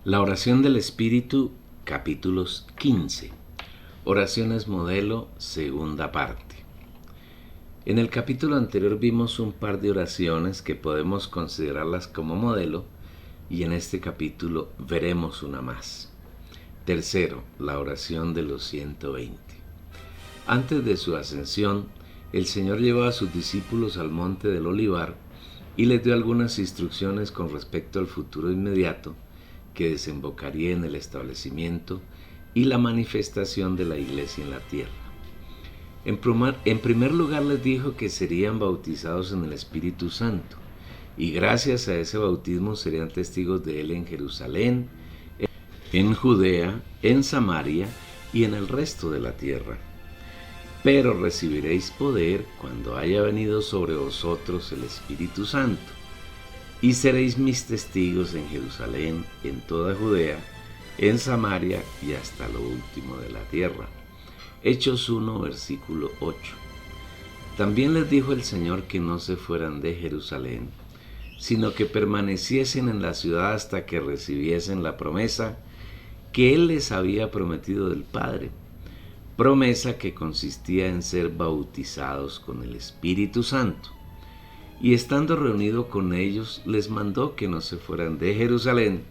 La oración del Espíritu, capítulos 15. Oraciones modelo, segunda parte. En el capítulo anterior vimos un par de oraciones que podemos considerarlas como modelo y en este capítulo veremos una más. Tercero, la oración de los 120. Antes de su ascensión, el Señor llevó a sus discípulos al monte del Olivar y les dio algunas instrucciones con respecto al futuro inmediato que desembocaría en el establecimiento y la manifestación de la Iglesia en la tierra. En primer lugar les dijo que serían bautizados en el Espíritu Santo y gracias a ese bautismo serían testigos de Él en Jerusalén, en Judea, en Samaria y en el resto de la tierra. Pero recibiréis poder cuando haya venido sobre vosotros el Espíritu Santo, y seréis mis testigos en Jerusalén, en toda Judea, en Samaria y hasta lo último de la tierra. Hechos 1, versículo 8. También les dijo el Señor que no se fueran de Jerusalén, sino que permaneciesen en la ciudad hasta que recibiesen la promesa que Él les había prometido del Padre, promesa que consistía en ser bautizados con el Espíritu Santo. Y estando reunido con ellos, les mandó que no se fueran de Jerusalén,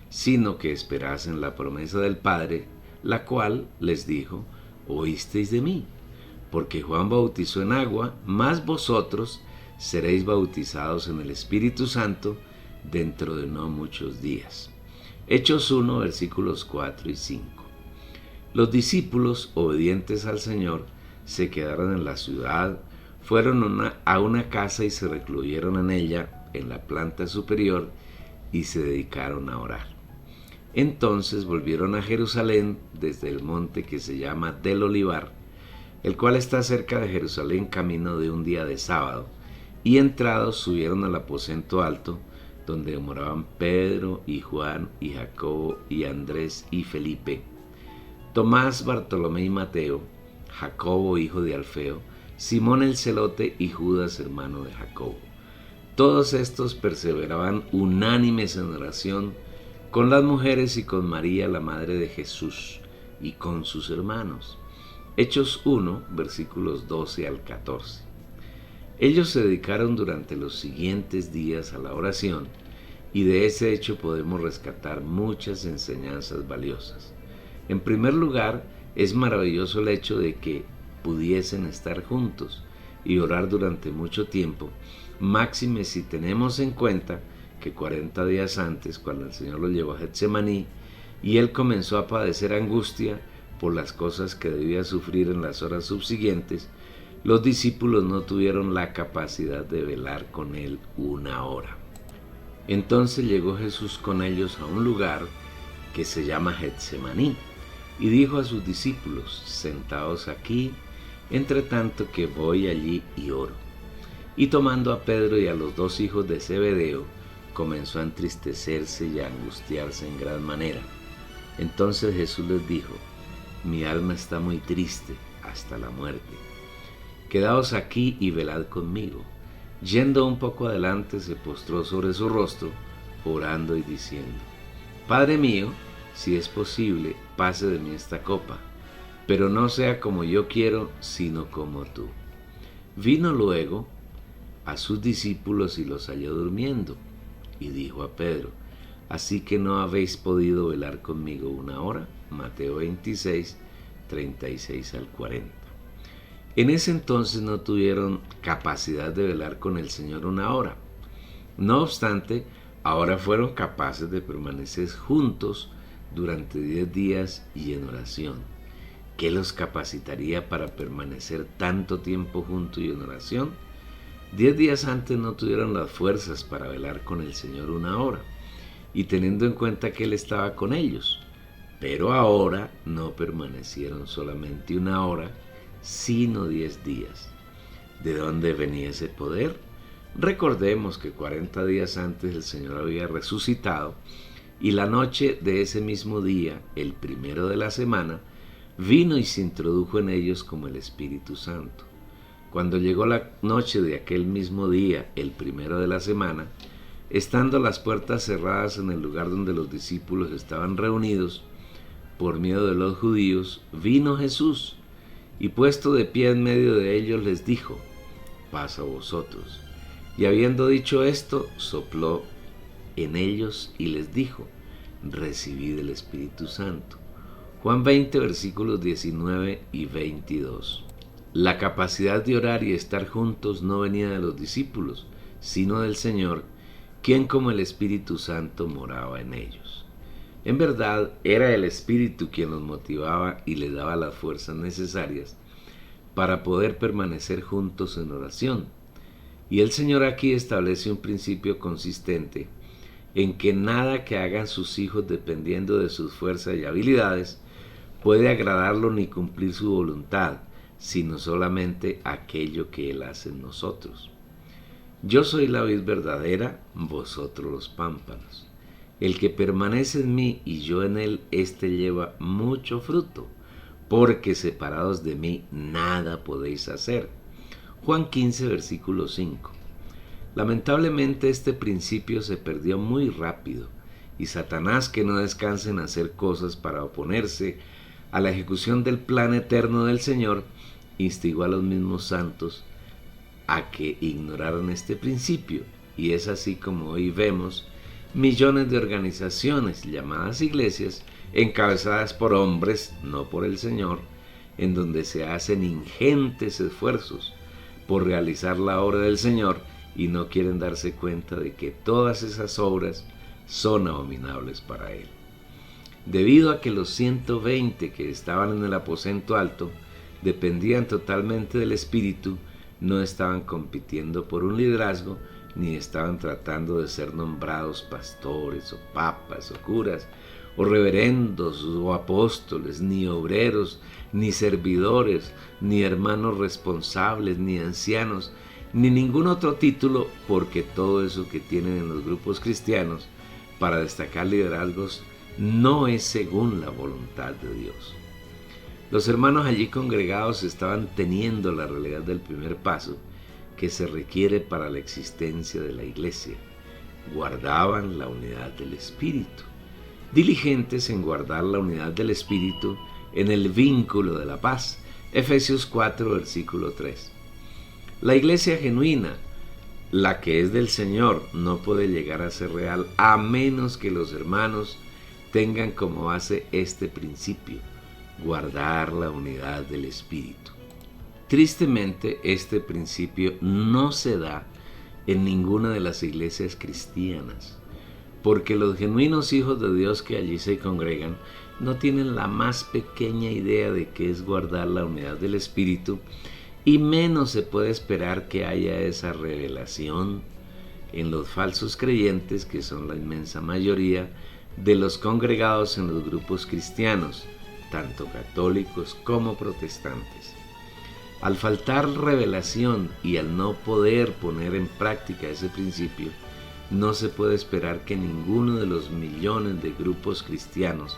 sino que esperasen la promesa del Padre, la cual les dijo: oísteis de mí, porque Juan bautizó en agua, mas vosotros seréis bautizados en el Espíritu Santo dentro de no muchos días. Hechos 1, versículos 4 y 5. Los discípulos, obedientes al Señor, se quedaron en la ciudad, fueron a una casa y se recluyeron en ella, en la planta superior, y se dedicaron a orar. Entonces volvieron a Jerusalén desde el monte que se llama del Olivar, el cual está cerca de Jerusalén, camino de un día de sábado, y entrados subieron al aposento alto, donde moraban Pedro y Juan y Jacobo y Andrés y Felipe, Tomás, Bartolomé y Mateo, Jacobo hijo de Alfeo, Simón el celote y Judas hermano de Jacobo. Todos estos perseveraban unánimes en oración con las mujeres y con María la madre de Jesús y con sus hermanos. Hechos 1, versículos 12 al 14. Ellos se dedicaron durante los siguientes días a la oración y de ese hecho podemos rescatar muchas enseñanzas valiosas. En primer lugar, es maravilloso el hecho de que pudiesen estar juntos y orar durante mucho tiempo, máxime si tenemos en cuenta que 40 días antes, cuando el Señor lo llevó a Getsemaní y Él comenzó a padecer angustia por las cosas que debía sufrir en las horas subsiguientes, los discípulos no tuvieron la capacidad de velar con Él una hora. Entonces llegó Jesús con ellos a un lugar que se llama Getsemaní y dijo a sus discípulos: sentaos aquí, entre tanto que voy allí y oro. Y tomando a Pedro y a los dos hijos de Zebedeo, comenzó a entristecerse y a angustiarse en gran manera. Entonces Jesús les dijo: mi alma está muy triste hasta la muerte. Quedaos aquí y velad conmigo. Yendo un poco adelante, se postró sobre su rostro, orando y diciendo: Padre mío, si es posible, pase de mí esta copa, pero no sea como yo quiero, sino como tú. Vino luego a sus discípulos y los halló durmiendo, y dijo a Pedro: ¿así que no habéis podido velar conmigo una hora? Mateo 26, 36 al 40. En ese entonces no tuvieron capacidad de velar con el Señor una hora. No obstante, ahora fueron capaces de permanecer juntos durante 10 días y en oración. ¿Qué los capacitaría para permanecer tanto tiempo juntos y en oración? 10 días antes no tuvieron las fuerzas para velar con el Señor una hora, y teniendo en cuenta que Él estaba con ellos. Pero ahora no permanecieron solamente una hora, sino 10 días. ¿De dónde venía ese poder? Recordemos que 40 días antes el Señor había resucitado, y la noche de ese mismo día, el primero de la semana, vino y se introdujo en ellos como el Espíritu Santo. Cuando llegó la noche de aquel mismo día, el primero de la semana, estando las puertas cerradas en el lugar donde los discípulos estaban reunidos, por miedo de los judíos, vino Jesús y puesto de pie en medio de ellos les dijo: paz a vosotros. Y habiendo dicho esto, sopló en ellos y les dijo: recibid el Espíritu Santo. Juan 20, versículos 19 y 22. La capacidad de orar y estar juntos no venía de los discípulos, sino del Señor, quien como el Espíritu Santo moraba en ellos. En verdad, era el Espíritu quien los motivaba y les daba las fuerzas necesarias para poder permanecer juntos en oración. Y el Señor aquí establece un principio consistente en que nada que hagan sus hijos dependiendo de sus fuerzas y habilidades puede agradarlo ni cumplir su voluntad, sino solamente aquello que Él hace en nosotros. Yo soy la vid verdadera, vosotros los pámpanos. El que permanece en mí y yo en él, éste lleva mucho fruto, porque separados de mí nada podéis hacer. Juan 15, versículo 5. Lamentablemente este principio se perdió muy rápido, y Satanás, que no descansa en hacer cosas para oponerse a la ejecución del plan eterno del Señor, instigó a los mismos santos a que ignoraran este principio, y es así como hoy vemos millones de organizaciones llamadas iglesias, encabezadas por hombres, no por el Señor, en donde se hacen ingentes esfuerzos por realizar la obra del Señor y no quieren darse cuenta de que todas esas obras son abominables para Él. Debido a que los 120 que estaban en el aposento alto dependían totalmente del Espíritu, no estaban compitiendo por un liderazgo, ni estaban tratando de ser nombrados pastores o papas o curas o reverendos o apóstoles, ni obreros, ni servidores, ni hermanos responsables, ni ancianos, ni ningún otro título, porque todo eso que tienen en los grupos cristianos para destacar liderazgos no es según la voluntad de Dios. Los hermanos allí congregados estaban teniendo la realidad del primer paso que se requiere para la existencia de la iglesia. Guardaban la unidad del Espíritu, diligentes en guardar la unidad del Espíritu en el vínculo de la paz. Efesios 4, versículo 3. La iglesia genuina, la que es del Señor, no puede llegar a ser real a menos que los hermanos tengan como base este principio: guardar la unidad del Espíritu. Tristemente, este principio no se da en ninguna de las iglesias cristianas, porque los genuinos hijos de Dios que allí se congregan no tienen la más pequeña idea de qué es guardar la unidad del Espíritu, y menos se puede esperar que haya esa revelación en los falsos creyentes, que son la inmensa mayoría de los congregados en los grupos cristianos, tanto católicos como protestantes. Al faltar revelación y al no poder poner en práctica ese principio, no se puede esperar que ninguno de los millones de grupos cristianos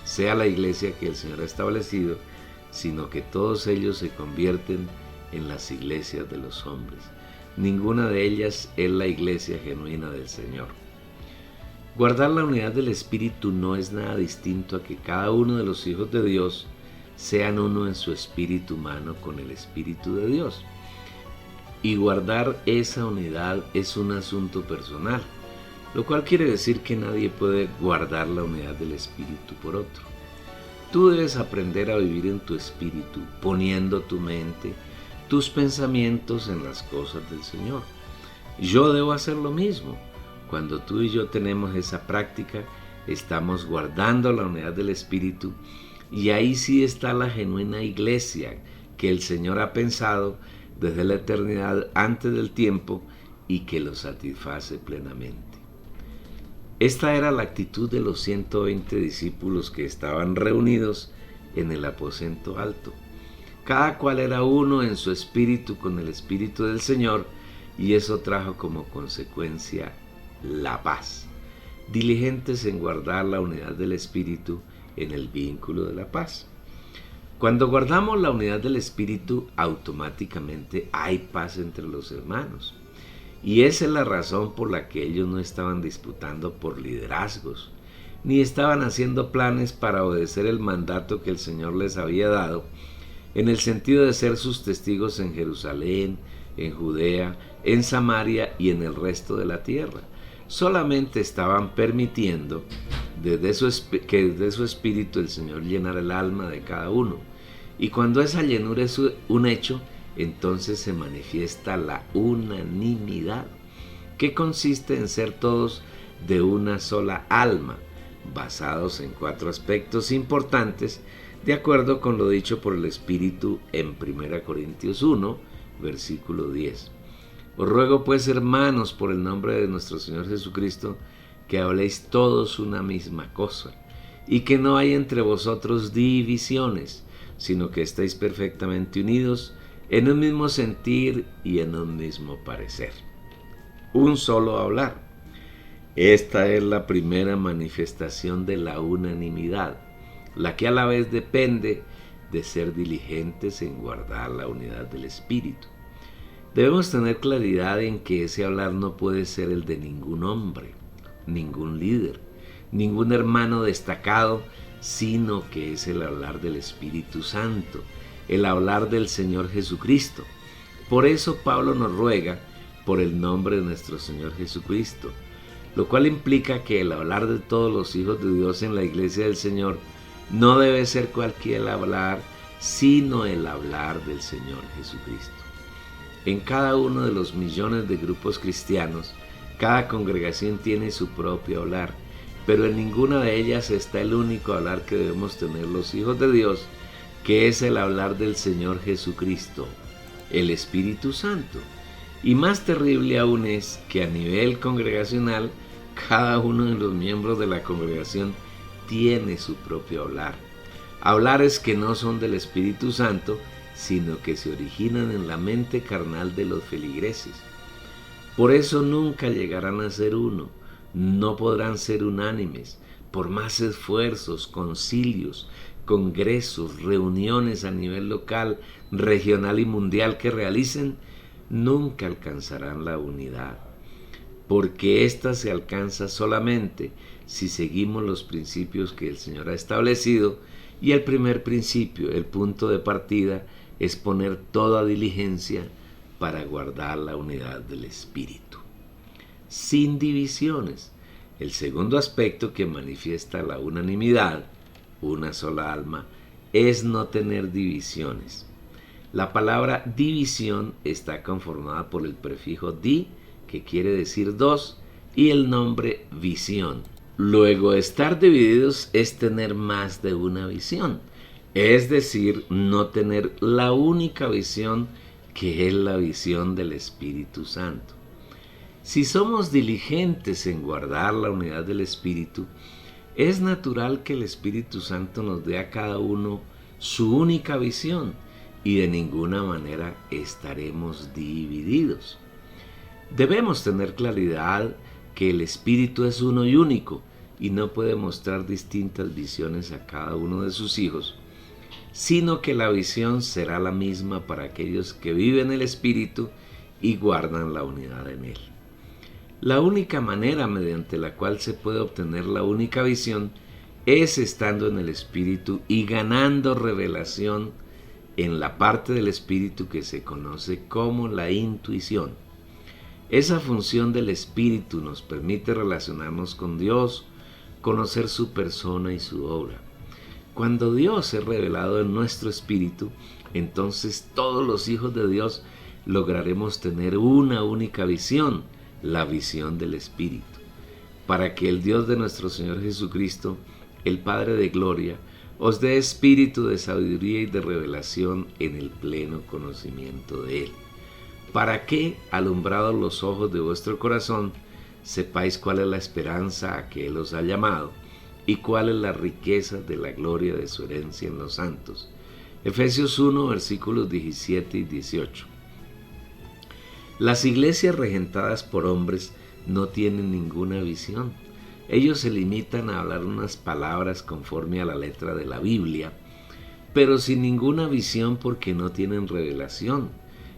sea la iglesia que el Señor ha establecido, sino que todos ellos se convierten en las iglesias de los hombres. Ninguna de ellas es la iglesia genuina del Señor. Guardar la unidad del Espíritu no es nada distinto a que cada uno de los hijos de Dios sean uno en su espíritu humano con el Espíritu de Dios. Y guardar esa unidad es un asunto personal, lo cual quiere decir que nadie puede guardar la unidad del Espíritu por otro. Tú debes aprender a vivir en tu espíritu, poniendo tu mente, tus pensamientos en las cosas del Señor. Yo debo hacer lo mismo. Cuando tú y yo tenemos esa práctica, estamos guardando la unidad del Espíritu, y ahí sí está la genuina iglesia que el Señor ha pensado desde la eternidad antes del tiempo y que lo satisface plenamente. Esta era la actitud de los 120 discípulos que estaban reunidos en el aposento alto. Cada cual era uno en su espíritu con el Espíritu del Señor, y eso trajo como consecuencia la paz. Diligentes en guardar la unidad del Espíritu en el vínculo de la paz. Cuando guardamos la unidad del Espíritu, automáticamente hay paz entre los hermanos. Y esa es la razón por la que ellos no estaban disputando por liderazgos, ni estaban haciendo planes para obedecer el mandato que el Señor les había dado, en el sentido de ser sus testigos en Jerusalén, en Judea, en Samaria y en el resto de la tierra. Solamente estaban permitiendo que desde su espíritu el Señor llenara el alma de cada uno. Y cuando esa llenura es un hecho, entonces se manifiesta la unanimidad, que consiste en ser todos de una sola alma, basados en 4 aspectos importantes, de acuerdo con lo dicho por el Espíritu en 1 Corintios 1, versículo 10. Os ruego pues, hermanos, por el nombre de nuestro Señor Jesucristo, que habléis todos una misma cosa, y que no hay entre vosotros divisiones, sino que estéis perfectamente unidos en un mismo sentir y en un mismo parecer. Un solo hablar. Esta es la primera manifestación de la unanimidad, la que a la vez depende de ser diligentes en guardar la unidad del Espíritu. Debemos tener claridad en que ese hablar no puede ser el de ningún hombre, ningún líder, ningún hermano destacado, sino que es el hablar del Espíritu Santo, el hablar del Señor Jesucristo. Por eso Pablo nos ruega por el nombre de nuestro Señor Jesucristo, lo cual implica que el hablar de todos los hijos de Dios en la iglesia del Señor no debe ser cualquier hablar, sino el hablar del Señor Jesucristo. En cada uno de los millones de grupos cristianos, cada congregación tiene su propio hablar, pero en ninguna de ellas está el único hablar que debemos tener los hijos de Dios, que es el hablar del Señor Jesucristo, el Espíritu Santo. Y más terrible aún es que a nivel congregacional, cada uno de los miembros de la congregación tiene su propio hablar. Hablares que no son del Espíritu Santo, sino que se originan en la mente carnal de los feligreses. Por eso nunca llegarán a ser uno, no podrán ser unánimes, por más esfuerzos, concilios, congresos, reuniones a nivel local, regional y mundial que realicen, nunca alcanzarán la unidad, porque ésta se alcanza solamente si seguimos los principios que el Señor ha establecido, y el primer principio, el punto de partida, es poner toda diligencia para guardar la unidad del Espíritu, sin divisiones. El segundo aspecto que manifiesta la unanimidad, una sola alma, es no tener divisiones. La palabra división está conformada por el prefijo di, que quiere decir dos, y el nombre visión. Luego, estar divididos es tener más de una visión, es decir, no tener la única visión, que es la visión del Espíritu Santo. Si somos diligentes en guardar la unidad del Espíritu, es natural que el Espíritu Santo nos dé a cada uno su única visión, y de ninguna manera estaremos divididos. Debemos tener claridad que el Espíritu es uno y único, y no puede mostrar distintas visiones a cada uno de sus hijos, sino que la visión será la misma para aquellos que viven el Espíritu y guardan la unidad en él. La única manera mediante la cual se puede obtener la única visión es estando en el Espíritu y ganando revelación en la parte del Espíritu que se conoce como la intuición. Esa función del Espíritu nos permite relacionarnos con Dios, conocer su persona y su obra. Cuando Dios es revelado en nuestro espíritu, entonces todos los hijos de Dios lograremos tener una única visión, la visión del Espíritu, para que el Dios de nuestro Señor Jesucristo, el Padre de gloria, os dé espíritu de sabiduría y de revelación en el pleno conocimiento de Él, para que, alumbrados los ojos de vuestro corazón, sepáis cuál es la esperanza a que Él os ha llamado, y cuál es la riqueza de la gloria de su herencia en los santos. Efesios 1, versículos 17 y 18. Las iglesias regentadas por hombres no tienen ninguna visión. Ellos se limitan a hablar unas palabras conforme a la letra de la Biblia, pero sin ninguna visión porque no tienen revelación.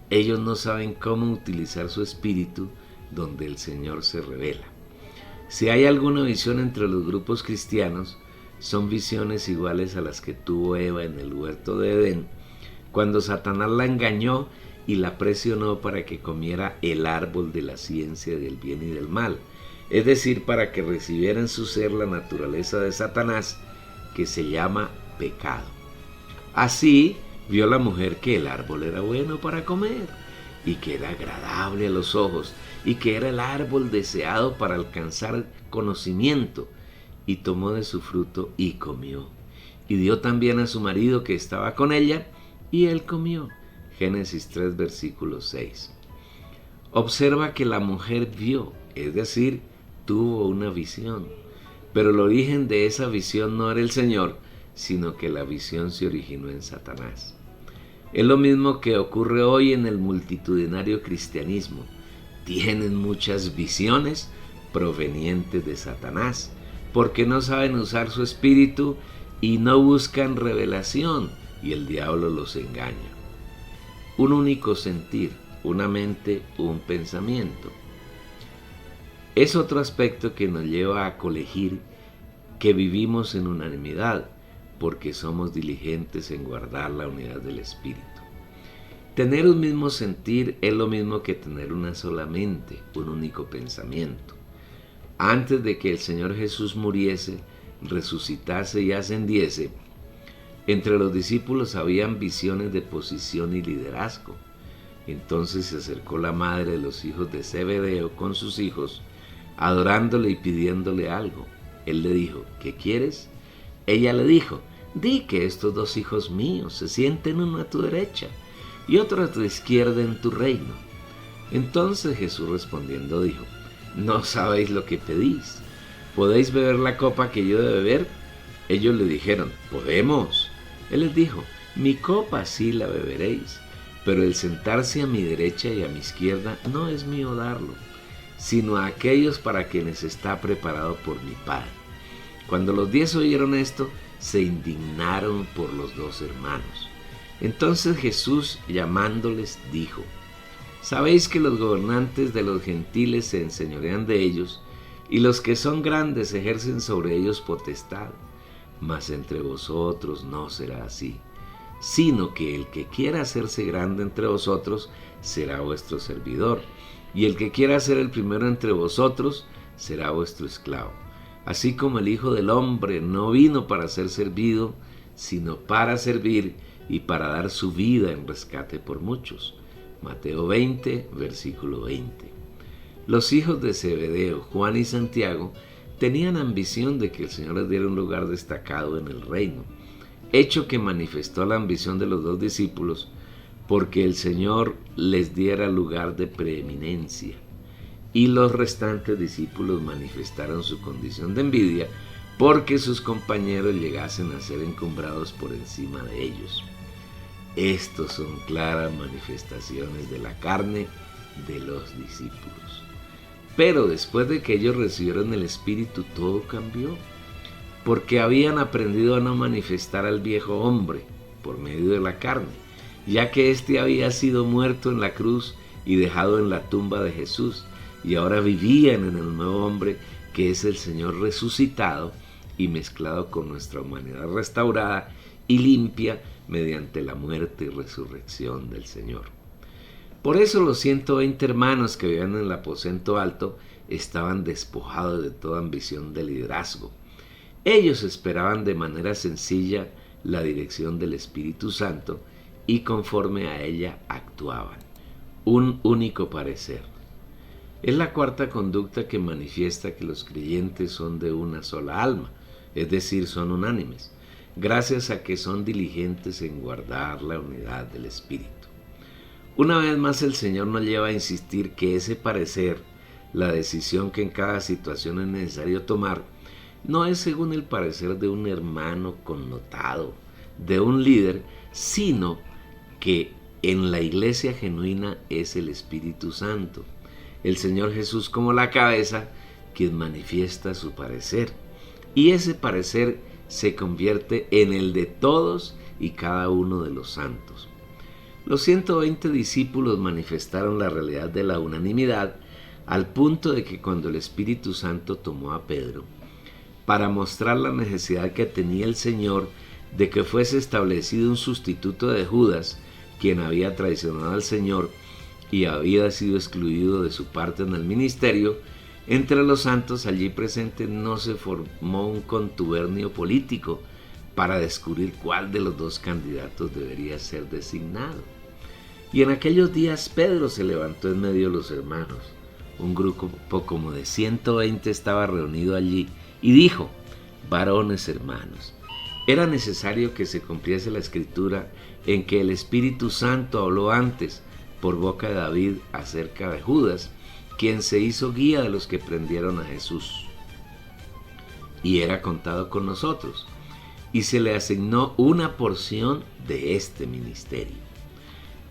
Ellos no saben cómo utilizar su espíritu donde el Señor se revela. Si hay alguna visión entre los grupos cristianos, son visiones iguales a las que tuvo Eva en el huerto de Edén, cuando Satanás la engañó y la presionó para que comiera el árbol de la ciencia del bien y del mal, es decir, para que recibiera en su ser la naturaleza de Satanás, que se llama pecado. Así vio la mujer que el árbol era bueno para comer, y que era agradable a los ojos, y que era el árbol deseado para alcanzar conocimiento, y tomó de su fruto y comió, y dio también a su marido que estaba con ella, y él comió. Génesis 3, versículo 6. Observa que la mujer vio, es decir, tuvo una visión, pero el origen de esa visión no era el Señor, sino que la visión se originó en Satanás. Es lo mismo que ocurre hoy en el multitudinario cristianismo. Tienen muchas visiones provenientes de Satanás, porque no saben usar su espíritu y no buscan revelación, y el diablo los engaña. Un único sentir, una mente, un pensamiento. Es otro aspecto que nos lleva a colegir que vivimos en unanimidad, porque somos diligentes en guardar la unidad del espíritu. Tener un mismo sentir es lo mismo que tener una sola mente, un único pensamiento. Antes de que el Señor Jesús muriese, resucitase y ascendiese, entre los discípulos habían visiones de posición y liderazgo. Entonces se acercó la madre de los hijos de Zebedeo con sus hijos, adorándole y pidiéndole algo. Él le dijo: ¿qué quieres? Ella le dijo: di que estos dos hijos míos se sienten uno a tu derecha y otro a tu izquierda en tu reino. Entonces Jesús respondiendo dijo: no sabéis lo que pedís. ¿Podéis beber la copa que yo he de beber? Ellos le dijeron: podemos. Él les dijo: mi copa sí la beberéis, pero el sentarse a mi derecha y a mi izquierda no es mío darlo, sino a aquellos para quienes está preparado por mi Padre. Cuando los 10 oyeron esto, se indignaron por los 2 hermanos. Entonces Jesús, llamándoles, dijo: sabéis que los gobernantes de los gentiles se enseñorean de ellos, y los que son grandes ejercen sobre ellos potestad. Mas entre vosotros no será así, sino que el que quiera hacerse grande entre vosotros será vuestro servidor, y el que quiera ser el primero entre vosotros será vuestro esclavo. Así como el Hijo del Hombre no vino para ser servido, sino para servir y para dar su vida en rescate por muchos. Mateo 20, versículo 20. Los hijos de Zebedeo, Juan y Santiago, tenían ambición de que el Señor les diera un lugar destacado en el reino, hecho que manifestó la ambición de los 2 discípulos, porque el Señor les diera lugar de preeminencia, y los restantes discípulos manifestaron su condición de envidia, porque sus compañeros llegasen a ser encumbrados por encima de ellos. Estos son claras manifestaciones de la carne de los discípulos. Pero después de que ellos recibieron el Espíritu, todo cambió, porque habían aprendido a no manifestar al viejo hombre por medio de la carne, ya que éste había sido muerto en la cruz y dejado en la tumba de Jesús, y ahora vivían en el nuevo hombre, que es el Señor resucitado y mezclado con nuestra humanidad restaurada y limpia mediante la muerte y resurrección del Señor. Por eso los 120 hermanos que vivían en el aposento alto estaban despojados de toda ambición de liderazgo. Ellos esperaban de manera sencilla la dirección del Espíritu Santo y conforme a ella actuaban. Un único parecer. Es la cuarta conducta que manifiesta que los creyentes son de una sola alma, es decir, son unánimes, gracias a que son diligentes en guardar la unidad del Espíritu. Una vez más el Señor nos lleva a insistir que ese parecer, la decisión que en cada situación es necesario tomar, no es según el parecer de un hermano connotado, de un líder, sino que en la iglesia genuina es el Espíritu Santo, el Señor Jesús como la cabeza, quien manifiesta su parecer. Y ese parecer se convierte en el de todos y cada uno de los santos. Los 120 discípulos manifestaron la realidad de la unanimidad al punto de que cuando el Espíritu Santo tomó a Pedro, para mostrar la necesidad que tenía el Señor de que fuese establecido un sustituto de Judas, quien había traicionado al Señor y había sido excluido de su parte en el ministerio, entre los santos allí presentes no se formó un contubernio político para descubrir cuál de los dos candidatos debería ser designado. Y en aquellos días Pedro se levantó en medio de los hermanos. Un grupo como de 120 estaba reunido allí y dijo: varones hermanos, era necesario que se cumpliese la escritura en que el Espíritu Santo habló antes por boca de David acerca de Judas, quien se hizo guía de los que prendieron a Jesús y era contado con nosotros, y se le asignó una porción de este ministerio.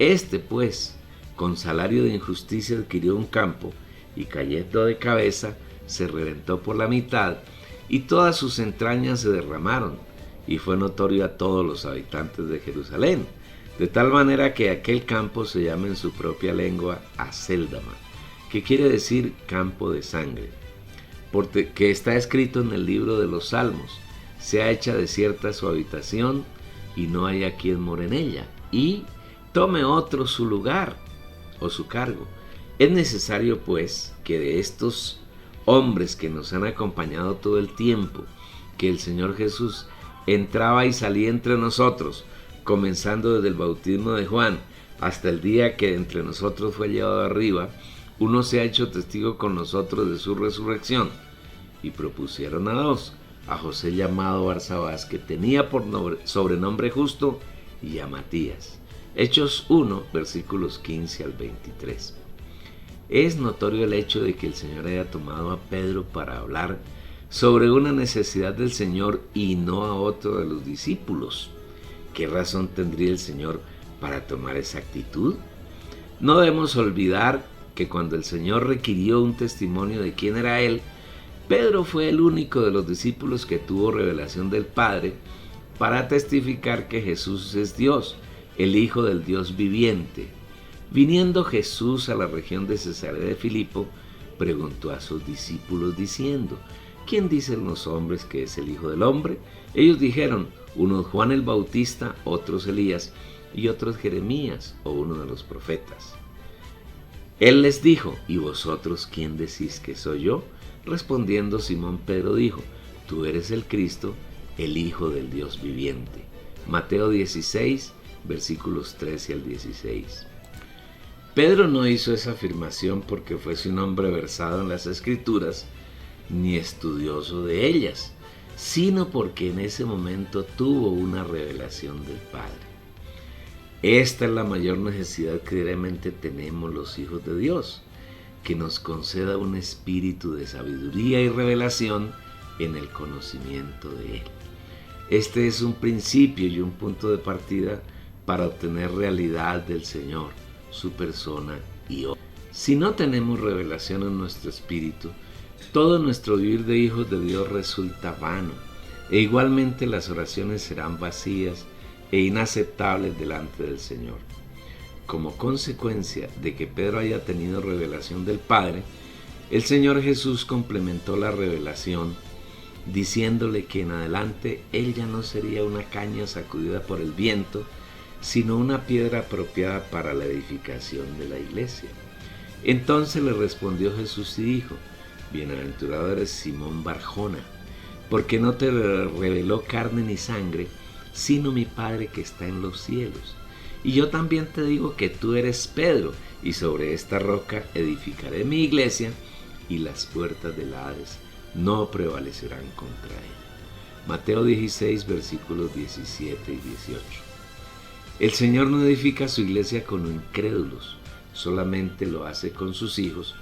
Este, pues, con salario de injusticia adquirió un campo, y cayendo de cabeza, se reventó por la mitad, y todas sus entrañas se derramaron, y fue notorio a todos los habitantes de Jerusalén, de tal manera que aquel campo se llama en su propia lengua Acéldama, que quiere decir campo de sangre, porque está escrito en el libro de los Salmos: sea hecha desierta su habitación, y no haya quien more en ella, y tome otro su lugar o su cargo. Es necesario, pues, que de estos hombres que nos han acompañado todo el tiempo que el Señor Jesús entraba y salía entre nosotros, comenzando desde el bautismo de Juan hasta el día que entre nosotros fue llevado arriba, uno se ha hecho testigo con nosotros de su resurrección. Y propusieron a dos: a José llamado Barsabás, que tenía por sobrenombre Justo, y a Matías. Hechos 1, versículos 15 al 23. Es notorio el hecho de que el Señor haya tomado a Pedro para hablar sobre una necesidad del Señor y no a otro de los discípulos. ¿Qué razón tendría el Señor para tomar esa actitud? No debemos olvidar que cuando el Señor requirió un testimonio de quién era Él, Pedro fue el único de los discípulos que tuvo revelación del Padre para testificar que Jesús es Dios, el Hijo del Dios viviente. Viniendo Jesús a la región de Cesarea de Filipo, preguntó a sus discípulos diciendo: ¿quién dicen los hombres que es el Hijo del Hombre? Ellos dijeron: unos Juan el Bautista, otros Elías, y otros Jeremías o uno de los profetas. Él les dijo: ¿y vosotros quién decís que soy yo? Respondiendo Simón Pedro dijo: tú eres el Cristo, el Hijo del Dios viviente. Mateo 16, versículos 13 al 16. Pedro no hizo esa afirmación porque fuese un hombre versado en las Escrituras ni estudioso de ellas, sino porque en ese momento tuvo una revelación del Padre. Esta es la mayor necesidad que diariamente tenemos los hijos de Dios, que nos conceda un espíritu de sabiduría y revelación en el conocimiento de Él. Este es un principio y un punto de partida para obtener realidad del Señor, su persona y obra. Si no tenemos revelación en nuestro espíritu, todo nuestro vivir de hijos de Dios resulta vano, e igualmente las oraciones serán vacías e inaceptables delante del Señor. Como consecuencia de que Pedro haya tenido revelación del Padre, el Señor Jesús complementó la revelación diciéndole que en adelante él ya no sería una caña sacudida por el viento, sino una piedra apropiada para la edificación de la iglesia. Entonces le respondió Jesús y dijo: bienaventurado eres Simón Barjona, porque no te reveló carne ni sangre, sino mi Padre que está en los cielos. Y yo también te digo que tú eres Pedro, y sobre esta roca edificaré mi iglesia, y las puertas del Hades no prevalecerán contra ella. Mateo 16, versículos 17 y 18. El Señor no edifica su iglesia con incrédulos, solamente lo hace con sus hijos,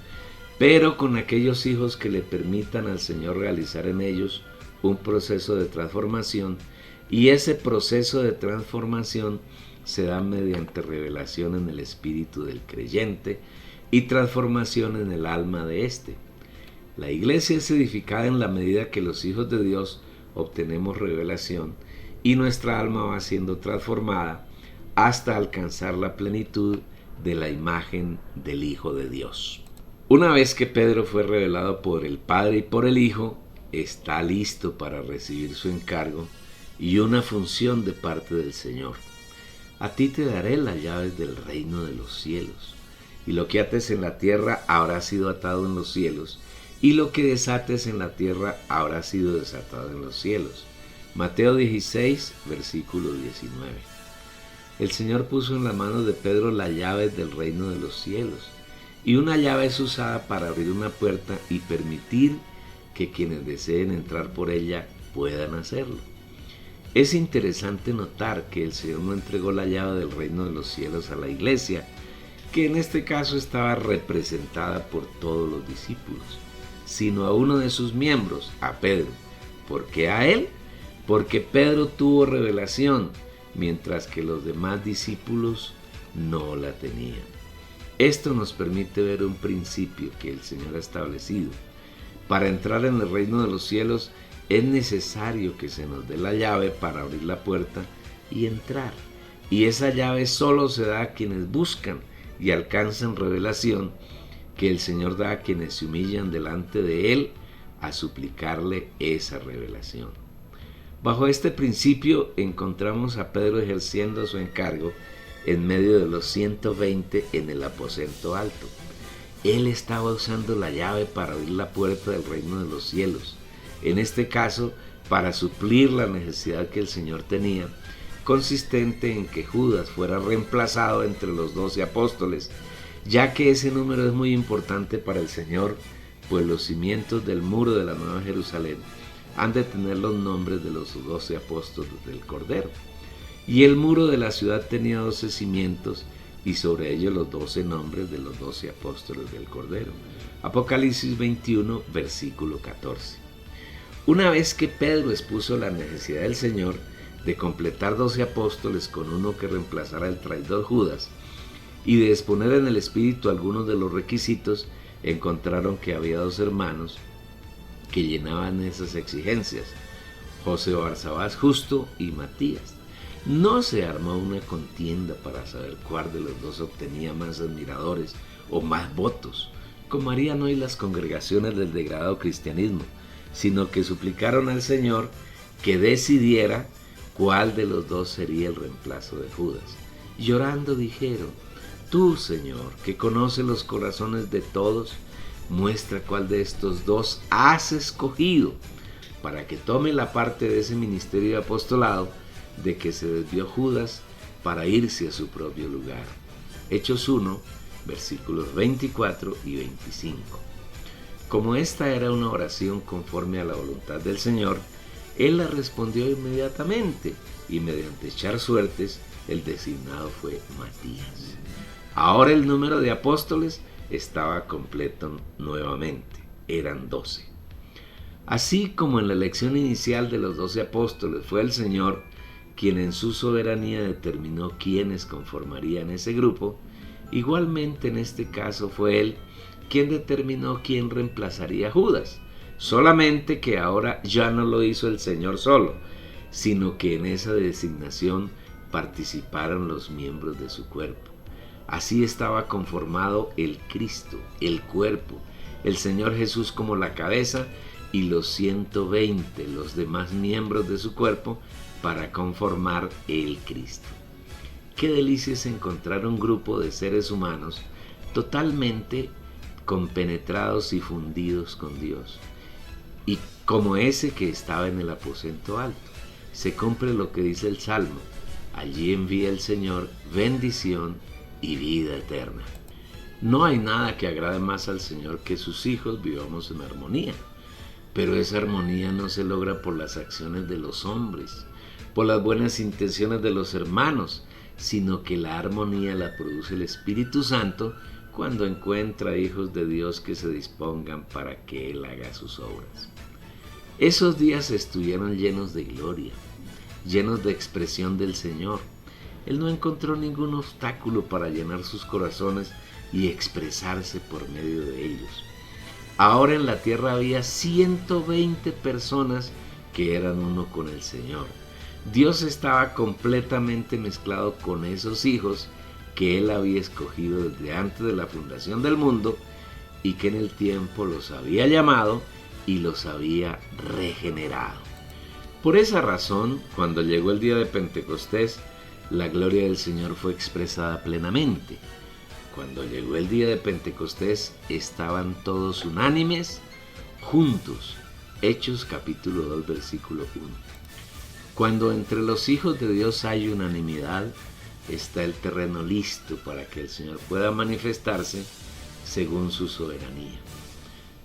pero con aquellos hijos que le permitan al Señor realizar en ellos un proceso de transformación, y ese proceso de transformación se da mediante revelación en el espíritu del creyente y transformación en el alma de éste. La iglesia es edificada en la medida que los hijos de Dios obtenemos revelación y nuestra alma va siendo transformada hasta alcanzar la plenitud de la imagen del Hijo de Dios. Una vez que Pedro fue revelado por el Padre y por el Hijo, está listo para recibir su encargo y una función de parte del Señor. A ti te daré las llaves del reino de los cielos, y lo que ates en la tierra habrá sido atado en los cielos, y lo que desates en la tierra habrá sido desatado en los cielos. Mateo 16, versículo 19. El Señor puso en la mano de Pedro las llaves del reino de los cielos, y una llave es usada para abrir una puerta y permitir que quienes deseen entrar por ella puedan hacerlo. Es interesante notar que el Señor no entregó la llave del reino de los cielos a la iglesia, que en este caso estaba representada por todos los discípulos, sino a uno de sus miembros, a Pedro. ¿Por qué a él? Porque Pedro tuvo revelación, mientras que los demás discípulos no la tenían. Esto nos permite ver un principio que el Señor ha establecido. Para entrar en el reino de los cielos es necesario que se nos dé la llave para abrir la puerta y entrar. Y esa llave solo se da a quienes buscan y alcanzan revelación que el Señor da a quienes se humillan delante de Él a suplicarle esa revelación. Bajo este principio encontramos a Pedro ejerciendo su encargo en medio de los 120 en el aposento alto. Él estaba usando la llave para abrir la puerta del reino de los cielos, en este caso para suplir la necesidad que el Señor tenía, consistente en que Judas fuera reemplazado entre los 12 apóstoles, ya que ese número es muy importante para el Señor, pues los cimientos del muro de la Nueva Jerusalén han de tener los nombres de los 12 apóstoles del Cordero. Y el muro de la ciudad tenía 12 cimientos y sobre ellos los 12 nombres de los 12 apóstoles del Cordero. Apocalipsis 21, versículo 14. Una vez que Pedro expuso la necesidad del Señor de completar 12 apóstoles con uno que reemplazara al traidor Judas y de exponer en el Espíritu algunos de los requisitos, encontraron que había 2 hermanos que llenaban esas exigencias: José Barsabás Justo y Matías. No se armó una contienda para saber cuál de los dos obtenía más admiradores o más votos, como harían hoy las congregaciones del degradado cristianismo, sino que suplicaron al Señor que decidiera cuál de los dos sería el reemplazo de Judas. Llorando dijeron: tú, Señor, que conoces los corazones de todos, muestra cuál de estos dos has escogido para que tome la parte de ese ministerio de apostolado de que se desvió Judas para irse a su propio lugar. Hechos 1, versículos 24 y 25. Como esta era una oración conforme a la voluntad del Señor, Él la respondió inmediatamente y mediante echar suertes, el designado fue Matías. Ahora el número de apóstoles estaba completo nuevamente, eran 12. Así como en la elección inicial de los 12 apóstoles fue el Señor quien en su soberanía determinó quiénes conformarían ese grupo, igualmente en este caso fue Él quien determinó quién reemplazaría a Judas, solamente que ahora ya no lo hizo el Señor solo, sino que en esa designación participaron los miembros de su cuerpo. Así estaba conformado el Cristo, el cuerpo, el Señor Jesús como la cabeza y los 120, los demás miembros de su cuerpo, para conformar el Cristo. Qué delicia es encontrar un grupo de seres humanos totalmente compenetrados y fundidos con Dios. Y como ese que estaba en el aposento alto, se cumple lo que dice el Salmo: allí envía el Señor bendición y vida eterna. No hay nada que agrade más al Señor que sus hijos vivamos en armonía, pero esa armonía no se logra por las acciones de los hombres, por las buenas intenciones de los hermanos, sino que la armonía la produce el Espíritu Santo cuando encuentra hijos de Dios que se dispongan para que Él haga sus obras. Esos días estuvieron llenos de gloria, llenos de expresión del Señor. Él no encontró ningún obstáculo para llenar sus corazones y expresarse por medio de ellos. Ahora en la tierra había 120 personas que eran uno con el Señor. Dios estaba completamente mezclado con esos hijos que Él había escogido desde antes de la fundación del mundo y que en el tiempo los había llamado y los había regenerado. Por esa razón, cuando llegó el día de Pentecostés, la gloria del Señor fue expresada plenamente. Cuando llegó el día de Pentecostés, estaban todos unánimes, juntos. Hechos capítulo 2, versículo 1. Cuando entre los hijos de Dios hay unanimidad, está el terreno listo para que el Señor pueda manifestarse según su soberanía.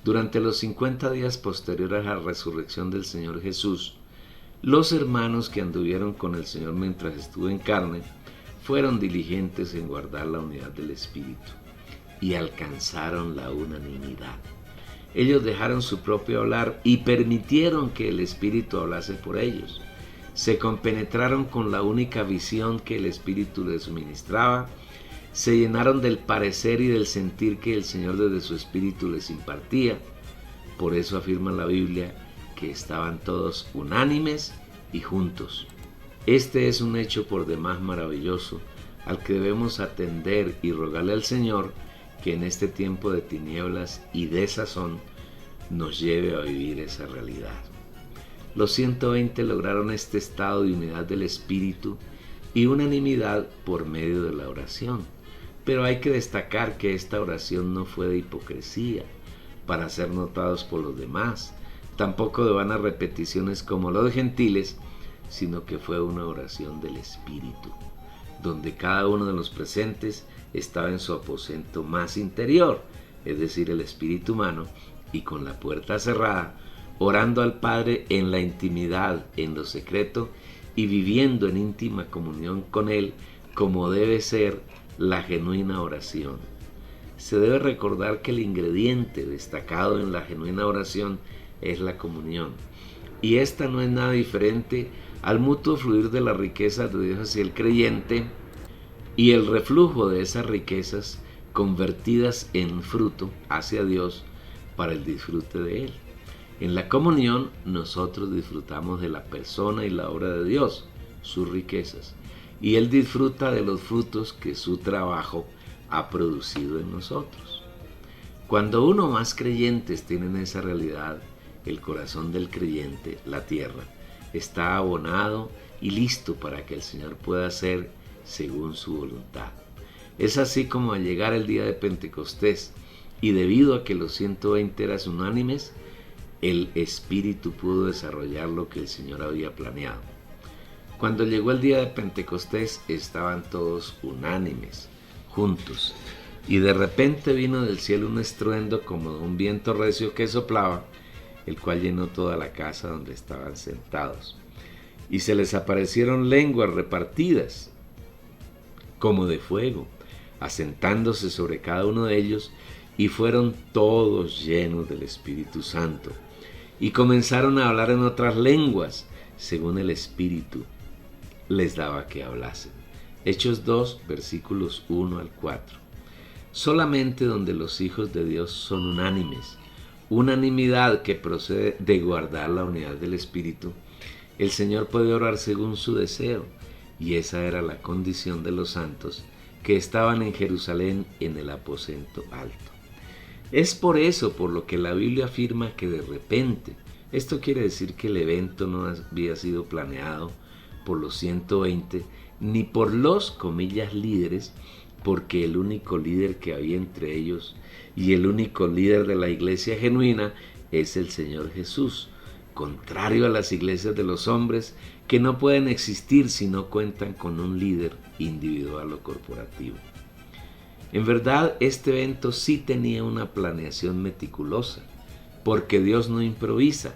Durante los 50 días posteriores a la resurrección del Señor Jesús, los hermanos que anduvieron con el Señor mientras estuvo en carne fueron diligentes en guardar la unidad del Espíritu y alcanzaron la unanimidad. Ellos dejaron su propio hablar y permitieron que el Espíritu hablase por ellos. Se compenetraron con la única visión que el Espíritu les suministraba, se llenaron del parecer y del sentir que el Señor desde su Espíritu les impartía. Por eso afirma la Biblia que estaban todos unánimes y juntos. Este es un hecho por demás maravilloso al que debemos atender y rogarle al Señor que en este tiempo de tinieblas y desazón nos lleve a vivir esa realidad. Los 120 lograron este estado de unidad del Espíritu y unanimidad por medio de la oración. Pero hay que destacar que esta oración no fue de hipocresía, para ser notados por los demás, tampoco de vanas repeticiones como los gentiles, sino que fue una oración del Espíritu, donde cada uno de los presentes estaba en su aposento más interior, es decir, el espíritu humano, y con la puerta cerrada, orando al Padre en la intimidad, en lo secreto, y viviendo en íntima comunión con Él, como debe ser la genuina oración. Se debe recordar que el ingrediente destacado en la genuina oración es la comunión, y esta no es nada diferente al mutuo fluir de las riquezas de Dios hacia el creyente y el reflujo de esas riquezas convertidas en fruto hacia Dios para el disfrute de Él. En la comunión nosotros disfrutamos de la persona y la obra de Dios, sus riquezas, y Él disfruta de los frutos que su trabajo ha producido en nosotros. Cuando uno más creyentes tienen esa realidad, el corazón del creyente, la tierra, está abonado y listo para que el Señor pueda hacer según su voluntad. Es así como al llegar el día de Pentecostés, y debido a que los 120 eran unánimes, el Espíritu pudo desarrollar lo que el Señor había planeado. Cuando llegó el día de Pentecostés, estaban todos unánimes, juntos, y de repente vino del cielo un estruendo como de un viento recio que soplaba, el cual llenó toda la casa donde estaban sentados. Y se les aparecieron lenguas repartidas, como de fuego, asentándose sobre cada uno de ellos, y fueron todos llenos del Espíritu Santo, y comenzaron a hablar en otras lenguas, según el Espíritu les daba que hablasen. Hechos 2, versículos 1 al 4. Solamente donde los hijos de Dios son unánimes, unanimidad que procede de guardar la unidad del Espíritu, el Señor puede orar según su deseo, y esa era la condición de los santos que estaban en Jerusalén en el aposento alto. Es por eso por lo que la Biblia afirma que de repente, esto quiere decir que el evento no había sido planeado por los 120 ni por los, comillas, líderes, porque el único líder que había entre ellos y el único líder de la iglesia genuina es el Señor Jesús, contrario a las iglesias de los hombres que no pueden existir si no cuentan con un líder individual o corporativo. En verdad, este evento sí tenía una planeación meticulosa, porque Dios no improvisa,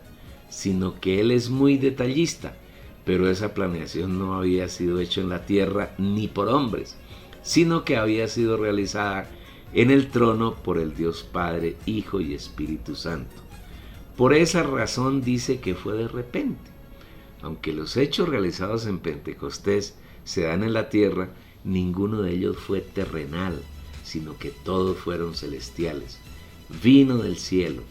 sino que Él es muy detallista, pero esa planeación no había sido hecha en la tierra ni por hombres, sino que había sido realizada en el trono por el Dios Padre, Hijo y Espíritu Santo. Por esa razón dice que fue de repente. Aunque los hechos realizados en Pentecostés se dan en la tierra, ninguno de ellos fue terrenal, sino que todos fueron celestiales. Vino del cielo.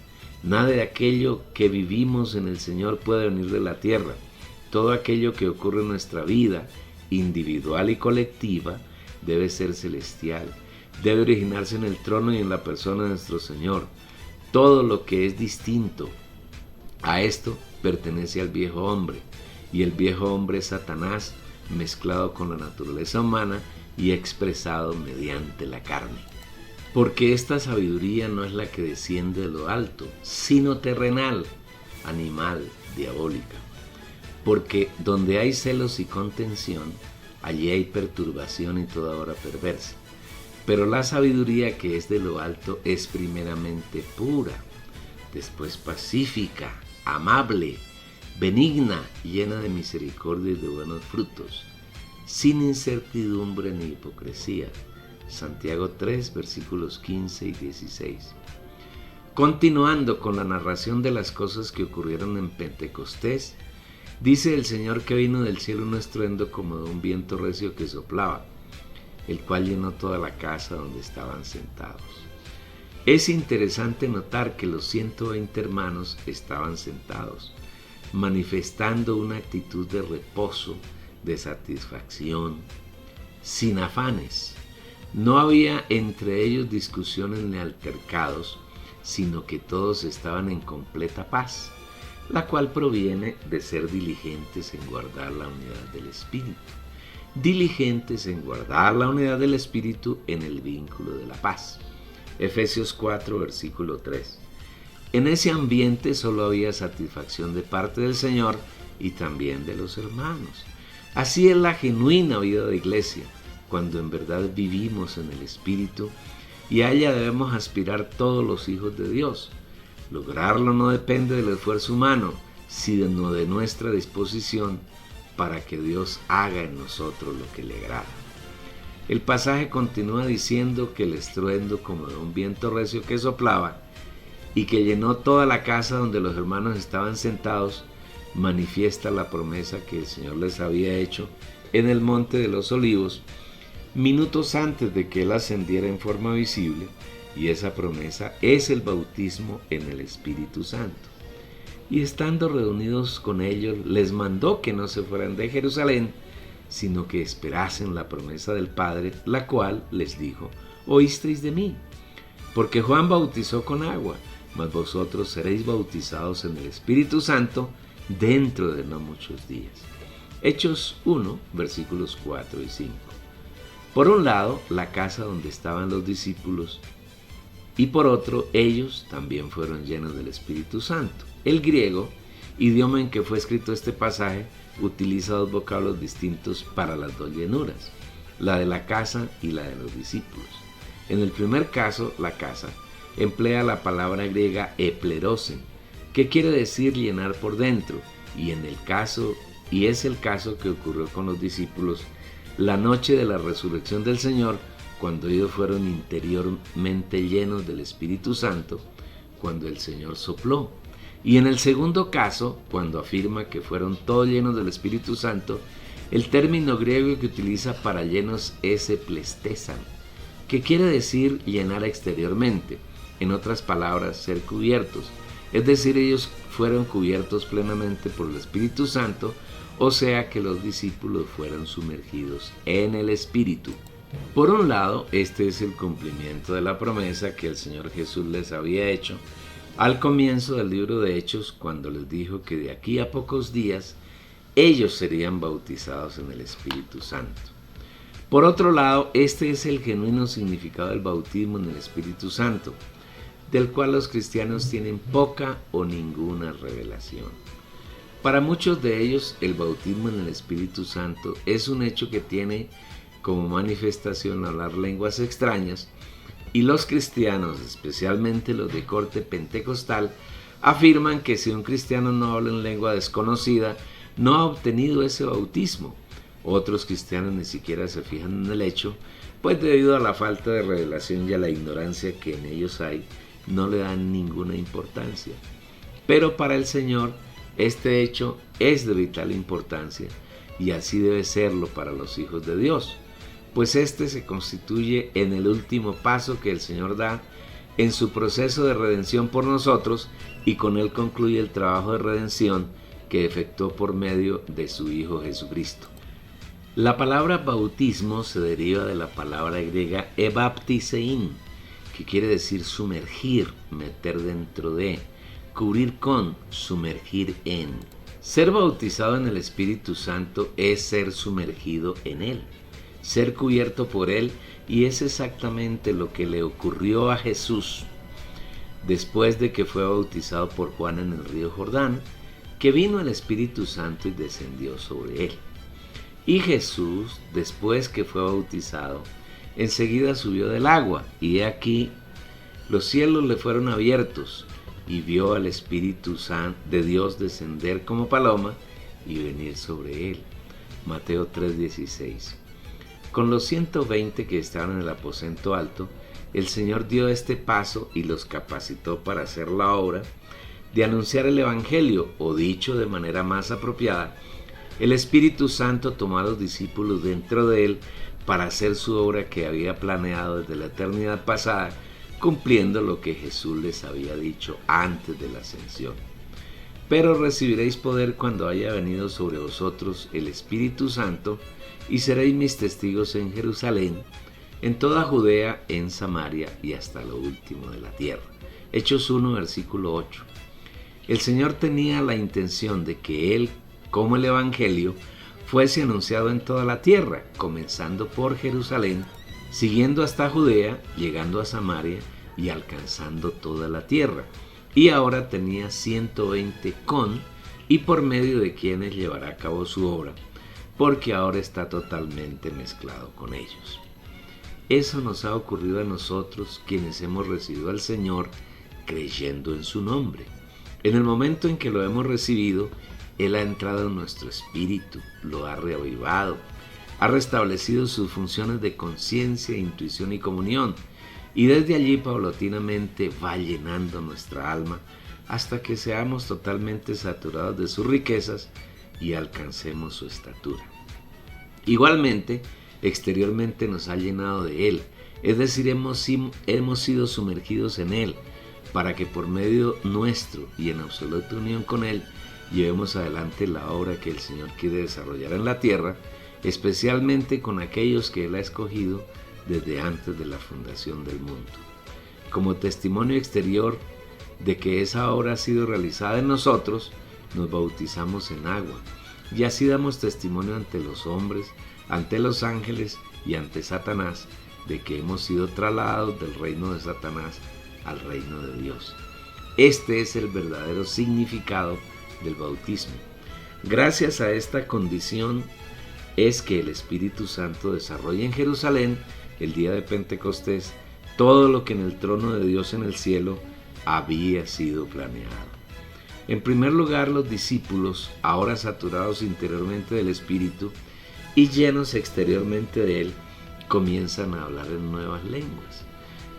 Nada de aquello que vivimos en el Señor puede venir de la tierra. Todo aquello que ocurre en nuestra vida, individual y colectiva, debe ser celestial. debe originarse en el trono y en la persona de nuestro Señor. Todo lo que es distinto a esto pertenece al viejo hombre, y el viejo hombre es Satanás mezclado con la naturaleza humana y expresado mediante la carne. Porque esta sabiduría no es la que desciende de lo alto, sino terrenal, animal, diabólica. Porque donde hay celos y contención, allí hay perturbación y toda obra perversa. Pero la sabiduría que es de lo alto es primeramente pura, después pacífica, amable, benigna, llena de misericordia y de buenos frutos, sin incertidumbre ni hipocresía. Santiago 3, versículos 15 y 16. Continuando con la narración de las cosas que ocurrieron en Pentecostés, dice el Señor que vino del cielo un estruendo como de un viento recio que soplaba, el cual llenó toda la casa donde estaban sentados. Es interesante notar que los 120 hermanos estaban sentados, manifestando una actitud de reposo, de satisfacción, sin afanes. No había entre ellos discusiones ni altercados, sino que todos estaban en completa paz, la cual proviene de ser diligentes en guardar la unidad del Espíritu. Diligentes en guardar la unidad del Espíritu en el vínculo de la paz. Efesios 4, versículo 3. En ese ambiente solo había satisfacción de parte del Señor y también de los hermanos. Así es la genuina vida de iglesia, cuando en verdad vivimos en el Espíritu, y a ella debemos aspirar todos los hijos de Dios. Lograrlo no depende del esfuerzo humano, sino de nuestra disposición para que Dios haga en nosotros lo que le agrada. El pasaje continúa diciendo que el estruendo como de un viento recio que soplaba y que llenó toda la casa donde los hermanos estaban sentados, manifiesta la promesa que el Señor les había hecho en el Monte de los Olivos, minutos antes de que Él ascendiera en forma visible, y esa promesa es el bautismo en el Espíritu Santo. Y estando reunidos con ellos, les mandó que no se fueran de Jerusalén, sino que esperasen la promesa del Padre, la cual les dijo: oísteis de mí, porque Juan bautizó con agua, mas vosotros seréis bautizados en el Espíritu Santo dentro de no muchos días. Hechos 1, versículos 4 y 5. Por un lado, la casa donde estaban los discípulos, y por otro, ellos también fueron llenos del Espíritu Santo. El griego, idioma en que fue escrito este pasaje, utiliza dos vocablos distintos para las dos llenuras, la de la casa y la de los discípulos. En el primer caso, la casa, emplea la palabra griega eplerosen, que quiere decir llenar por dentro, y es el caso que ocurrió con los discípulos la noche de la resurrección del Señor, cuando ellos fueron interiormente llenos del Espíritu Santo, cuando el Señor sopló. Y en el segundo caso, cuando afirma que fueron todos llenos del Espíritu Santo, el término griego que utiliza para llenos es eplestesan, que quiere decir llenar exteriormente, en otras palabras, ser cubiertos. Es decir, ellos fueron cubiertos plenamente por el Espíritu Santo, o sea que los discípulos fueron sumergidos en el Espíritu. Por un lado, este es el cumplimiento de la promesa que el Señor Jesús les había hecho al comienzo del libro de Hechos, cuando les dijo que de aquí a pocos días ellos serían bautizados en el Espíritu Santo. Por otro lado, este es el genuino significado del bautismo en el Espíritu Santo, del cual los cristianos tienen poca o ninguna revelación. Para muchos de ellos, el bautismo en el Espíritu Santo es un hecho que tiene como manifestación hablar lenguas extrañas, y los cristianos, especialmente los de corte pentecostal, afirman que si un cristiano no habla en lengua desconocida, no ha obtenido ese bautismo. Otros cristianos ni siquiera se fijan en el hecho, pues debido a la falta de revelación y a la ignorancia que en ellos hay, no le dan ninguna importancia. Pero para el Señor, este hecho es de vital importancia, y así debe serlo para los hijos de Dios, pues este se constituye en el último paso que el Señor da en su proceso de redención por nosotros, y con él concluye el trabajo de redención que efectuó por medio de su Hijo Jesucristo. La palabra bautismo se deriva de la palabra griega ebaptisein, que quiere decir sumergir, meter dentro de, cubrir con, sumergir en. Ser bautizado en el Espíritu Santo es ser sumergido en Él, ser cubierto por Él, y es exactamente lo que le ocurrió a Jesús después de que fue bautizado por Juan en el río Jordán, que vino el Espíritu Santo y descendió sobre Él. Y Jesús, después que fue bautizado, enseguida subió del agua, y he aquí los cielos le fueron abiertos, y vio al Espíritu Santo de Dios descender como paloma y venir sobre él. Mateo 3:16. Con los 120 que estaban en el aposento alto, el Señor dio este paso y los capacitó para hacer la obra de anunciar el Evangelio, o dicho de manera más apropiada, el Espíritu Santo tomó a los discípulos dentro de él para hacer su obra que había planeado desde la eternidad pasada, cumpliendo lo que Jesús les había dicho antes de la ascensión. Pero recibiréis poder cuando haya venido sobre vosotros el Espíritu Santo, y seréis mis testigos en Jerusalén, en toda Judea, en Samaria y hasta lo último de la tierra. Hechos 1, versículo 8. El Señor tenía la intención de que Él, como el Evangelio, fuese anunciado en toda la tierra, comenzando por Jerusalén, siguiendo hasta Judea, llegando a Samaria y alcanzando toda la tierra. Y ahora tenía 120 y por medio de quienes llevará a cabo su obra, porque ahora está totalmente mezclado con ellos. Eso nos ha ocurrido a nosotros, quienes hemos recibido al Señor creyendo en su nombre. En el momento en que lo hemos recibido, Él ha entrado en nuestro espíritu, lo ha reavivado, ha restablecido sus funciones de conciencia, intuición y comunión, y desde allí paulatinamente va llenando nuestra alma hasta que seamos totalmente saturados de sus riquezas y alcancemos su estatura. Igualmente, exteriormente nos ha llenado de Él, es decir, hemos sido sumergidos en Él, para que por medio nuestro y en absoluta unión con Él, llevemos adelante la obra que el Señor quiere desarrollar en la tierra, especialmente con aquellos que Él ha escogido desde antes de la fundación del mundo. Como testimonio exterior de que esa obra ha sido realizada en nosotros, nos bautizamos en agua, y así damos testimonio ante los hombres, ante los ángeles y ante Satanás, de que hemos sido trasladados del reino de Satanás al reino de Dios. Este es el verdadero significado del bautismo. Gracias a esta condición es que el Espíritu Santo desarrolla en Jerusalén, el día de Pentecostés, todo lo que en el trono de Dios en el cielo había sido planeado. En primer lugar, los discípulos, ahora saturados interiormente del Espíritu y llenos exteriormente de Él, comienzan a hablar en nuevas lenguas.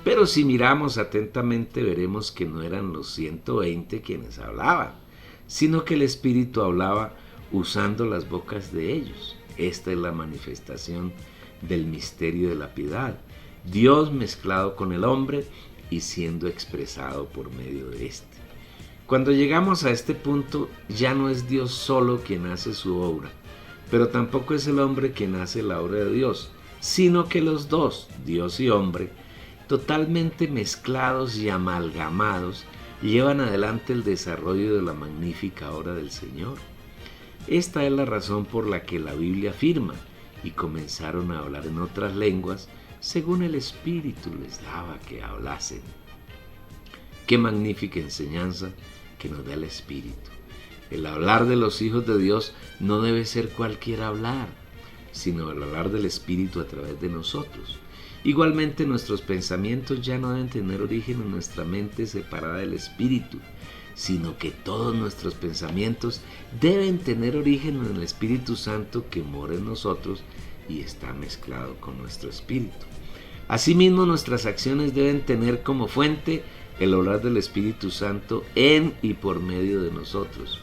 Pero si miramos atentamente, veremos que no eran los 120 quienes hablaban, sino que el Espíritu hablaba usando las bocas de ellos. Esta es la manifestación del misterio de la piedad, Dios mezclado con el hombre y siendo expresado por medio de éste. Cuando llegamos a este punto, ya no es Dios solo quien hace su obra, pero tampoco es el hombre quien hace la obra de Dios, sino que los dos, Dios y hombre, totalmente mezclados y amalgamados, llevan adelante el desarrollo de la magnífica obra del Señor. Esta es la razón por la que la Biblia afirma: y comenzaron a hablar en otras lenguas según el Espíritu les daba que hablasen. Qué magnífica enseñanza que nos da el Espíritu. El hablar de los hijos de Dios no debe ser cualquier hablar, sino el hablar del Espíritu a través de nosotros. Igualmente, nuestros pensamientos ya no deben tener origen en nuestra mente separada del Espíritu, sino que todos nuestros pensamientos deben tener origen en el Espíritu Santo que mora en nosotros y está mezclado con nuestro espíritu. Asimismo, nuestras acciones deben tener como fuente el obrar del Espíritu Santo en y por medio de nosotros.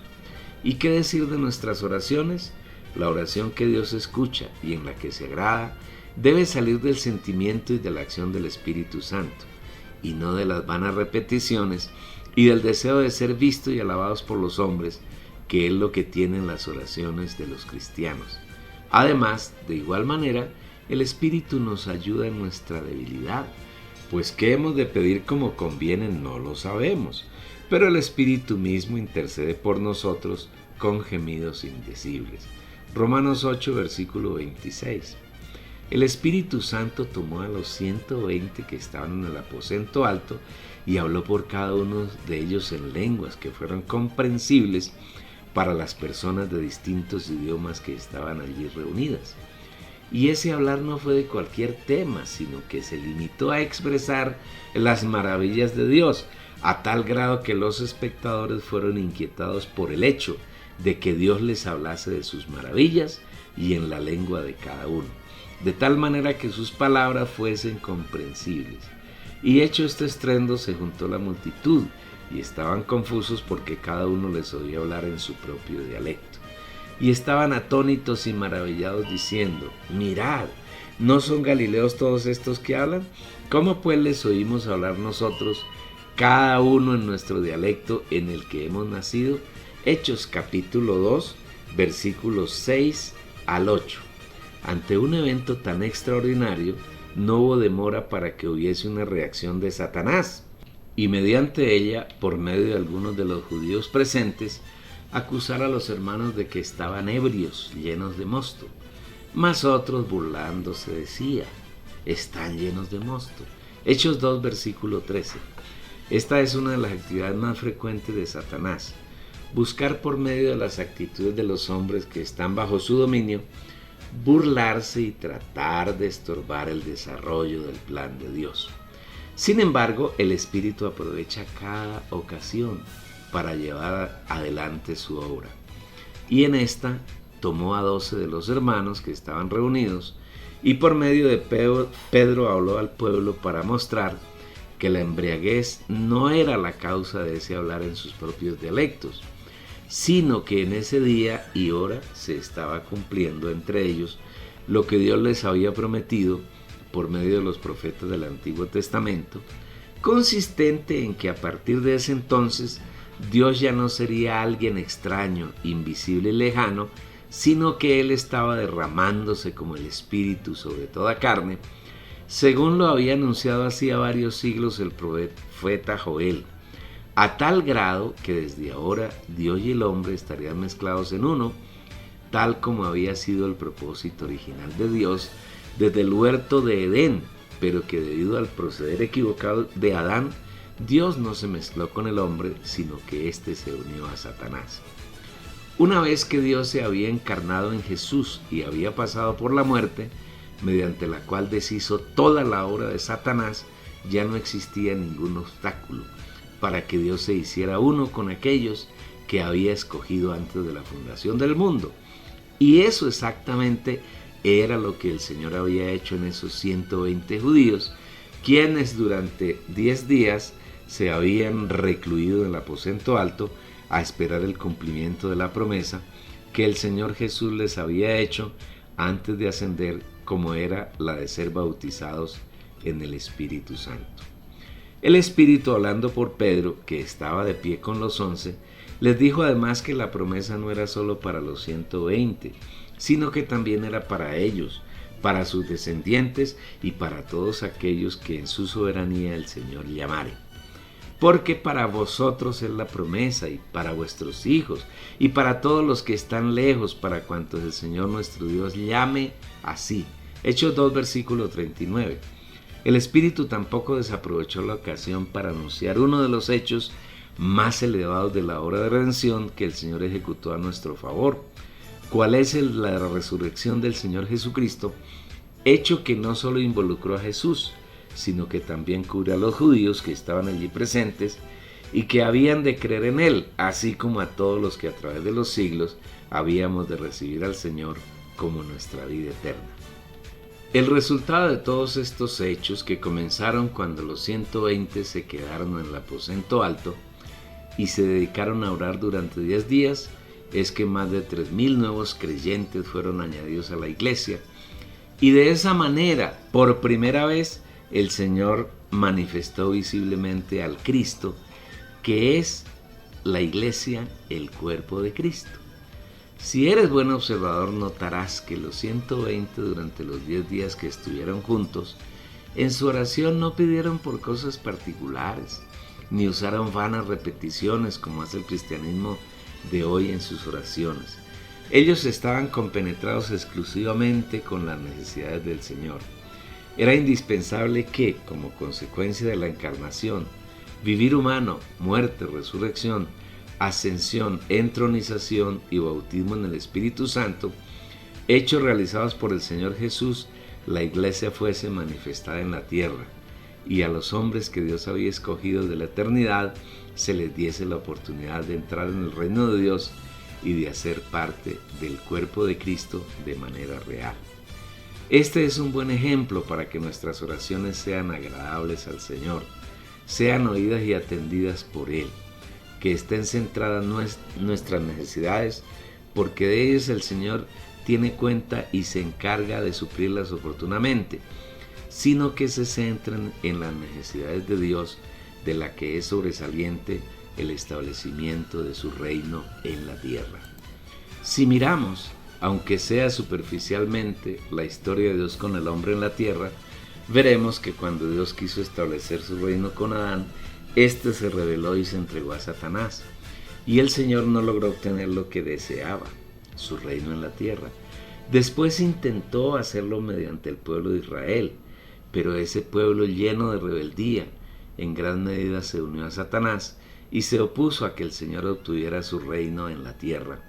¿Y qué decir de nuestras oraciones? La oración que Dios escucha y en la que se agrada debe salir del sentimiento y de la acción del Espíritu Santo, y no de las vanas repeticiones y del deseo de ser vistos y alabados por los hombres, que es lo que tienen las oraciones de los cristianos. Además, de igual manera, el Espíritu nos ayuda en nuestra debilidad, pues qué hemos de pedir como conviene no lo sabemos, pero el Espíritu mismo intercede por nosotros con gemidos indecibles. Romanos 8, versículo 26. El Espíritu Santo tomó a los 120 que estaban en el aposento alto y habló por cada uno de ellos en lenguas que fueron comprensibles para las personas de distintos idiomas que estaban allí reunidas. Y ese hablar no fue de cualquier tema, sino que se limitó a expresar las maravillas de Dios, a tal grado que los espectadores fueron inquietados por el hecho de que Dios les hablase de sus maravillas y en la lengua de cada uno, de tal manera que sus palabras fuesen comprensibles. Y hecho este estruendo, se juntó la multitud, y estaban confusos porque cada uno les oía hablar en su propio dialecto. Y estaban atónitos y maravillados diciendo: mirad, ¿no son galileos todos estos que hablan? ¿Cómo pues les oímos hablar nosotros, cada uno en nuestro dialecto en el que hemos nacido? Hechos capítulo 2, versículos 6 al 8. Ante un evento tan extraordinario, no hubo demora para que hubiese una reacción de Satanás, y mediante ella, por medio de algunos de los judíos presentes, acusar a los hermanos de que estaban ebrios, llenos de mosto. Mas otros, burlándose, decía: están llenos de mosto. Hechos 2, versículo 13. Esta es una de las actividades más frecuentes de Satanás: buscar por medio de las actitudes de los hombres que están bajo su dominio, burlarse y tratar de estorbar el desarrollo del plan de Dios. Sin embargo, el Espíritu aprovecha cada ocasión para llevar adelante su obra. Y en esta tomó a 12 de los hermanos que estaban reunidos, y por medio de Pedro habló al pueblo para mostrar que la embriaguez no era la causa de ese hablar en sus propios dialectos, sino que en ese día y hora se estaba cumpliendo entre ellos lo que Dios les había prometido por medio de los profetas del Antiguo Testamento, consistente en que a partir de ese entonces Dios ya no sería alguien extraño, invisible y lejano, sino que Él estaba derramándose como el Espíritu sobre toda carne, según lo había anunciado hacía varios siglos el profeta Joel, a tal grado que desde ahora Dios y el hombre estarían mezclados en uno, tal como había sido el propósito original de Dios desde el huerto de Edén, pero que debido al proceder equivocado de Adán, Dios no se mezcló con el hombre, sino que éste se unió a Satanás. Una vez que Dios se había encarnado en Jesús y había pasado por la muerte, mediante la cual deshizo toda la obra de Satanás, ya no existía ningún obstáculo para que Dios se hiciera uno con aquellos que había escogido antes de la fundación del mundo. Y eso exactamente era lo que el Señor había hecho en esos 120 judíos, quienes durante 10 días se habían recluido en el aposento alto a esperar el cumplimiento de la promesa que el Señor Jesús les había hecho antes de ascender, como era la de ser bautizados en el Espíritu Santo. El Espíritu, hablando por Pedro, que estaba de pie con los 11, les dijo además que la promesa no era solo para los 120, sino que también era para ellos, para sus descendientes y para todos aquellos que en su soberanía el Señor llamare. Porque para vosotros es la promesa, y para vuestros hijos, y para todos los que están lejos, para cuantos el Señor nuestro Dios llame así. Hechos 2, versículo 39. El Espíritu tampoco desaprovechó la ocasión para anunciar uno de los hechos más elevados de la obra de redención que el Señor ejecutó a nuestro favor, cuál es la resurrección del Señor Jesucristo, hecho que no solo involucró a Jesús, sino que también cubre a los judíos que estaban allí presentes y que habían de creer en Él, así como a todos los que a través de los siglos habíamos de recibir al Señor como nuestra vida eterna. El resultado de todos estos hechos, que comenzaron cuando los 120 se quedaron en el aposento alto y se dedicaron a orar durante 10 días, es que más de 3,000 nuevos creyentes fueron añadidos a la iglesia, y de esa manera, por primera vez, el Señor manifestó visiblemente al Cristo, que es la iglesia, el cuerpo de Cristo. Si eres buen observador, notarás que los 120 durante los 10 días que estuvieron juntos, en su oración no pidieron por cosas particulares, ni usaron vanas repeticiones como hace el cristianismo de hoy en sus oraciones. Ellos estaban compenetrados exclusivamente con las necesidades del Señor. Era indispensable que, como consecuencia de la encarnación, vivir humano, muerte, resurrección, ascensión, entronización y bautismo en el Espíritu Santo, hechos realizados por el Señor Jesús, la iglesia fuese manifestada en la tierra, y a los hombres que Dios había escogido de la eternidad se les diese la oportunidad de entrar en el reino de Dios y de hacer parte del cuerpo de Cristo de manera real. Este es un buen ejemplo para que nuestras oraciones sean agradables al Señor, sean oídas y atendidas por Él, que estén centradas nuestras necesidades, porque de ellas el Señor tiene cuenta y se encarga de suplirlas oportunamente, sino que se centren en las necesidades de Dios, de la que es sobresaliente el establecimiento de su reino en la tierra. Si miramos, aunque sea superficialmente, la historia de Dios con el hombre en la tierra, veremos que cuando Dios quiso establecer su reino con Adán, éste se rebeló y se entregó a Satanás, y el Señor no logró obtener lo que deseaba, su reino en la tierra. Después intentó hacerlo mediante el pueblo de Israel, pero ese pueblo lleno de rebeldía en gran medida se unió a Satanás y se opuso a que el Señor obtuviera su reino en la tierra.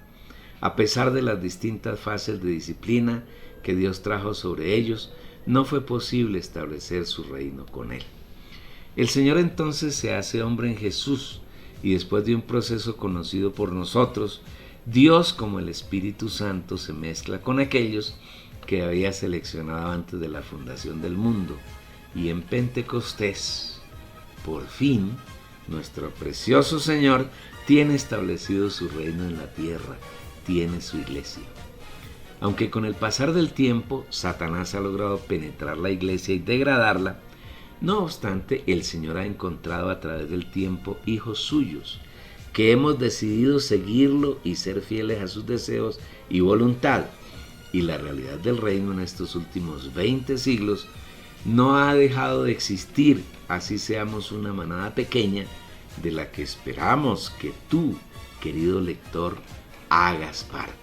A pesar de las distintas fases de disciplina que Dios trajo sobre ellos, no fue posible establecer su reino con él. El Señor entonces se hace hombre en Jesús, y después de un proceso conocido por nosotros, Dios, como el Espíritu Santo, se mezcla con aquellos que había seleccionado antes de la fundación del mundo, y en Pentecostés, por fin, nuestro precioso Señor tiene establecido su reino en la tierra, tiene su iglesia. Aunque con el pasar del tiempo Satanás ha logrado penetrar la iglesia y degradarla, no obstante, el Señor ha encontrado a través del tiempo hijos suyos, que hemos decidido seguirlo y ser fieles a sus deseos y voluntad. Y la realidad del reino en estos últimos 20 siglos no ha dejado de existir, así seamos una manada pequeña de la que esperamos que tú, querido lector, hagas parte.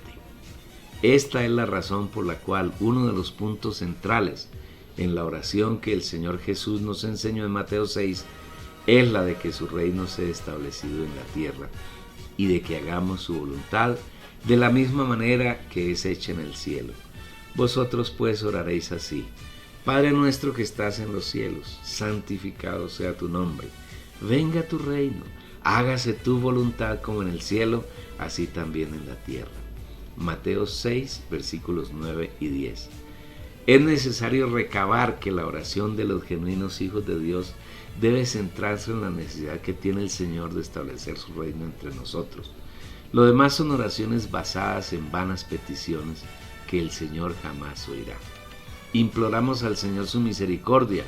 Esta es la razón por la cual uno de los puntos centrales en la oración que el Señor Jesús nos enseñó en Mateo 6 es la de que su reino sea establecido en la tierra y de que hagamos su voluntad de la misma manera que es hecha en el cielo. Vosotros pues oraréis así: Padre nuestro que estás en los cielos, santificado sea tu nombre. Venga tu reino, hágase tu voluntad como en el cielo, así también en la tierra. Mateo 6, versículos 9 y 10. Es necesario recabar que la oración de los genuinos hijos de Dios debe centrarse en la necesidad que tiene el Señor de establecer su reino entre nosotros. Lo demás son oraciones basadas en vanas peticiones que el Señor jamás oirá. Imploramos al Señor su misericordia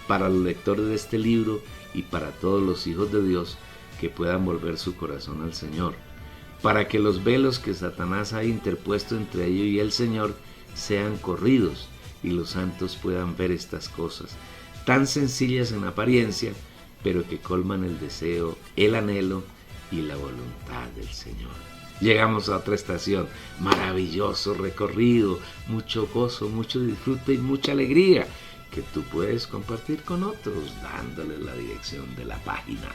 para los lectores de este libro y para todos los hijos de Dios que puedan volver su corazón al Señor, para que los velos que Satanás ha interpuesto entre ellos y el Señor sean corridos y los santos puedan ver estas cosas, tan sencillas en apariencia, pero que colman el deseo, el anhelo y la voluntad del Señor. Llegamos a otra estación, maravilloso recorrido, mucho gozo, mucho disfrute y mucha alegría, que tú puedes compartir con otros dándoles la dirección de la página